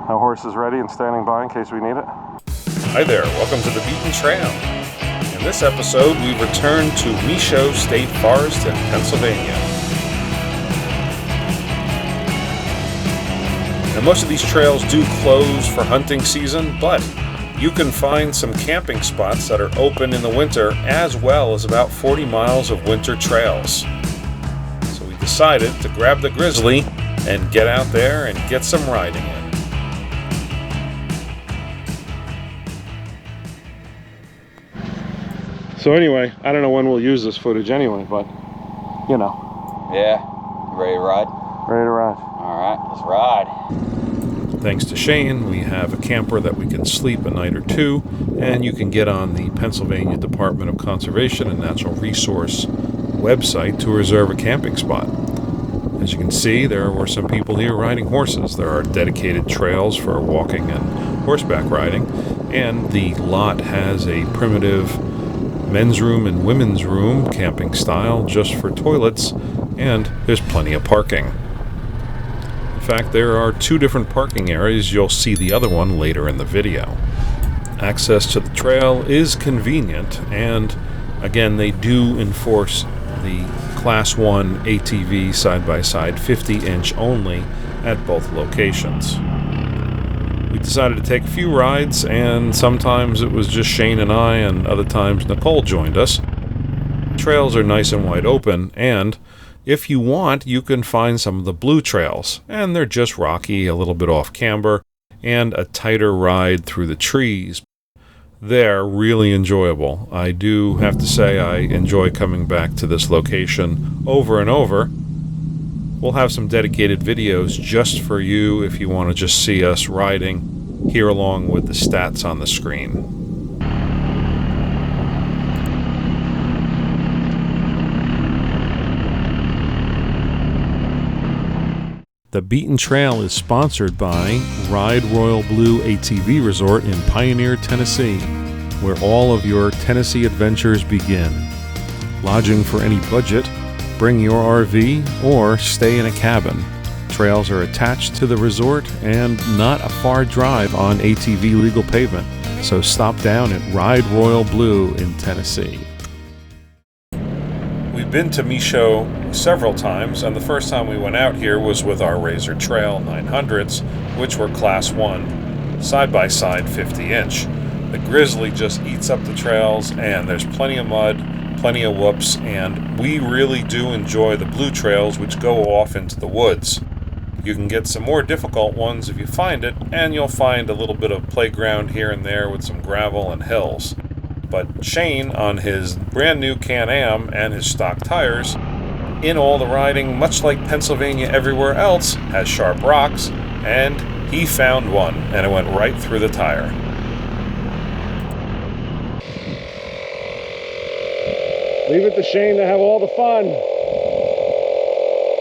Our horse is ready and standing by in case we need it. Hi there, welcome to the Beaten Trail. In this episode, we return to Michaux State Forest in Pennsylvania. Now, most of these trails do close for hunting season, but you can find some camping spots that are open in the winter, as well as about 40 miles of winter trails. So we decided to grab the Grizzly and get out there and get some riding in. So anyway, I don't know when we'll use this footage anyway, but, you know. Yeah, ready to ride? Ready to ride. All right, let's ride. Thanks to Shane, we have a camper that we can sleep a night or two, and you can get on the Pennsylvania Department of Conservation and Natural Resource website to reserve a camping spot. As you can see, there were some people here riding horses. There are dedicated trails for walking and horseback riding, and the lot has a primitive men's room and women's room, camping style, just for toilets, and there's plenty of parking. In fact, there are two different parking areas. You'll see the other one later in the video. Access to the trail is convenient, and again, they do enforce the Class 1 ATV side-by-side 50-inch only at both locations. We decided to take a few rides, and sometimes it was just Shane and I, and other times Nicole joined us. Trails are nice and wide open, and if you want, you can find some of the blue trails, and they're just rocky, a little bit off camber, and a tighter ride through the trees. They're really enjoyable. I do have to say I enjoy coming back to this location over and over. We'll have some dedicated videos just for you if you want to just see us riding here along with the stats on the screen. The Beaten Trail is sponsored by Ride Royal Blue ATV Resort in Pioneer, Tennessee, where all of your Tennessee adventures begin. Lodging for any budget, bring your RV, or stay in a cabin. Trails are attached to the resort and not a far drive on ATV legal pavement, so stop down at Ride Royal Blue in Tennessee. We've been to Michaux several times, and the first time we went out here was with our Razor Trail 900s, which were Class 1, side-by-side 50-inch. The Grizzly just eats up the trails, and there's plenty of mud, plenty of whoops, and we really do enjoy the blue trails which go off into the woods. You can get some more difficult ones if you find it, and you'll find a little bit of playground here and there with some gravel and hills. But Shane, on his brand new Can-Am and his stock tires, in all the riding, much like Pennsylvania everywhere else, has sharp rocks, and he found one, and it went right through the tire. Leave it to Shane to have all the fun.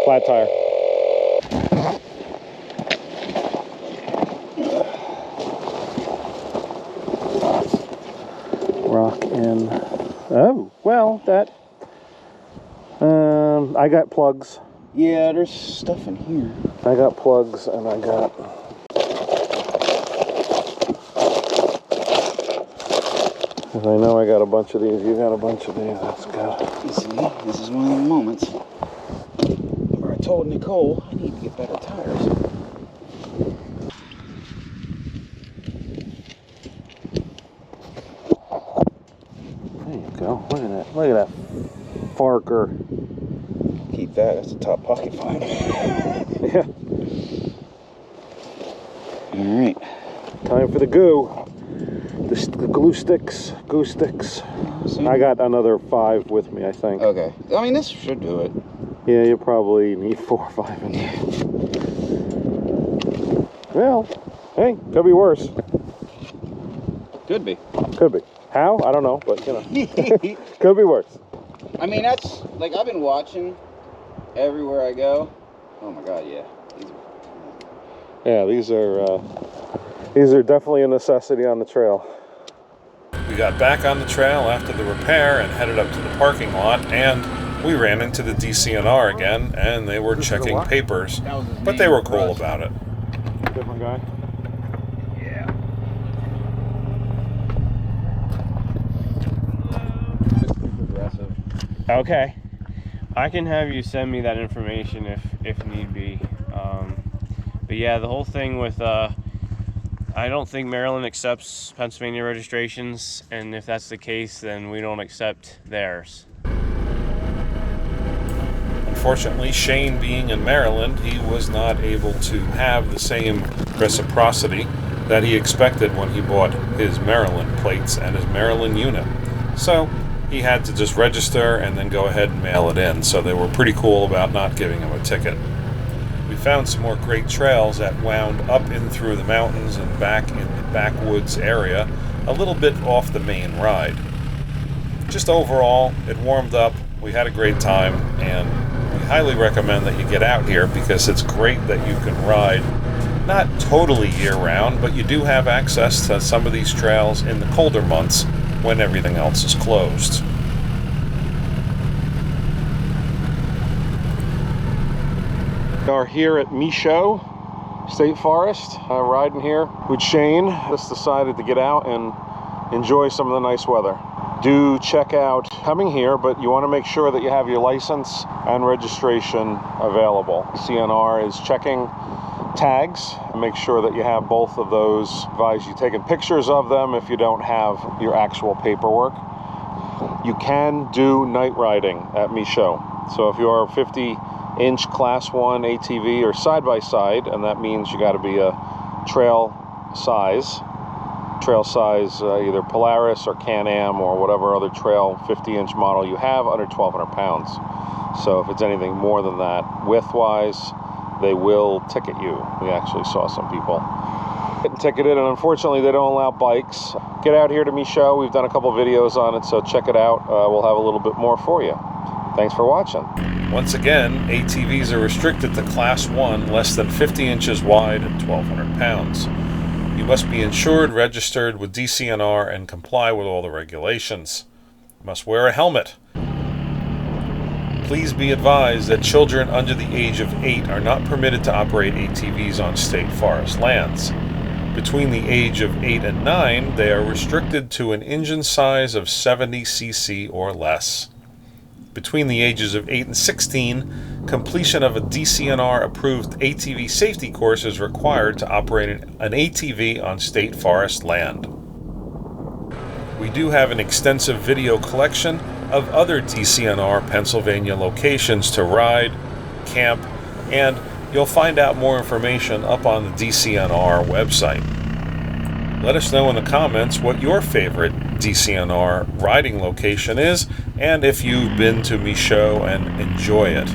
Flat tire. Rock in. Oh, well, that. I got plugs. Yeah, there's stuff in here. I got plugs, and I got. Because I know I got a bunch of these. You got a bunch of these. That's good. You see, this is one of the moments where I told Nicole I need to get better tires. There you go. Look at that. Look at that Farker. Keep that. That's a top pocket find. Yeah. All right. Time for the goo. The glue sticks. Glue sticks. I got another 5 with me, I think. Okay. I mean, this should do it. Yeah, you probably need 4 or 5 in there. Well, hey, could be worse. Could be. Could be. How? I don't know, but you know. Could be worse. I mean, that's like I've been watching everywhere I go. Oh my God, yeah. These are definitely a necessity on the trail. We got back on the trail after the repair and headed up to the parking lot, and we ran into the DCNR again, and they were checking papers, but they were cool about it. Different guy? Okay. I can have you send me that information if need be. But yeah, the whole thing with I don't think Maryland accepts Pennsylvania registrations, and if that's the case, then we don't accept theirs. Unfortunately, Shane being in Maryland, he was not able to have the same reciprocity that he expected when he bought his Maryland plates and his Maryland unit. So he had to just register and then go ahead and mail it in. So they were pretty cool about not giving him a ticket. We found some more great trails that wound up in through the mountains and back in the backwoods area, a little bit off the main ride. Just overall, it warmed up, we had a great time, and we highly recommend that you get out here because it's great that you can ride, not totally year-round, but you do have access to some of these trails in the colder months when everything else is closed. We are here at Michaux State Forest, riding here with Shane. Just decided to get out and enjoy some of the nice weather. Do check out coming here, but you want to make sure that you have your license and registration available. DCNR is checking tags. Make sure that you have both of those. Advise you taking pictures of them if you don't have your actual paperwork. You can do night riding at Michaux. So if you're 50-inch Class 1 ATV or side-by-side, and that means you got to be a trail size, either Polaris or Can-Am or whatever other trail 50-inch model you have, under 1,200 pounds. So if it's anything more than that, width-wise, they will ticket you. We actually saw some people getting ticketed, and unfortunately they don't allow bikes. Get out here to Michaux. We've done a couple videos on it, so check it out. We'll have a little bit more for you. Thanks for watching. Once again, ATVs are restricted to Class 1, less than 50 inches wide and 1,200 pounds. You must be insured, registered with DCNR, and comply with all the regulations. You must wear a helmet. Please be advised that children under the age of 8 are not permitted to operate ATVs on state forest lands. Between the age of 8 and 9, they are restricted to an engine size of 70 cc or less. Between the ages of 8 and 16, completion of a DCNR-approved ATV safety course is required to operate an ATV on state forest land. We do have an extensive video collection of other DCNR Pennsylvania locations to ride, camp, and you'll find out more information up on the DCNR website. Let us know in the comments what your favorite DCNR riding location is, and if you've been to Michaux and enjoy it.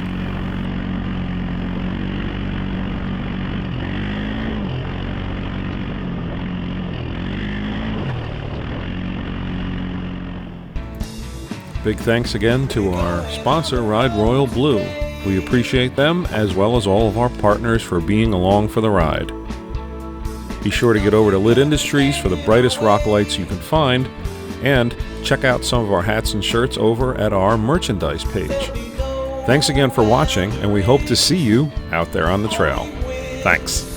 Big thanks again to our sponsor, Ride Royal Blue. We appreciate them, as well as all of our partners, for being along for the ride. Be sure to get over to Lit Industries for the brightest rock lights you can find, and check out some of our hats and shirts over at our merchandise page. Thanks again for watching, and we hope to see you out there on the trail. Thanks.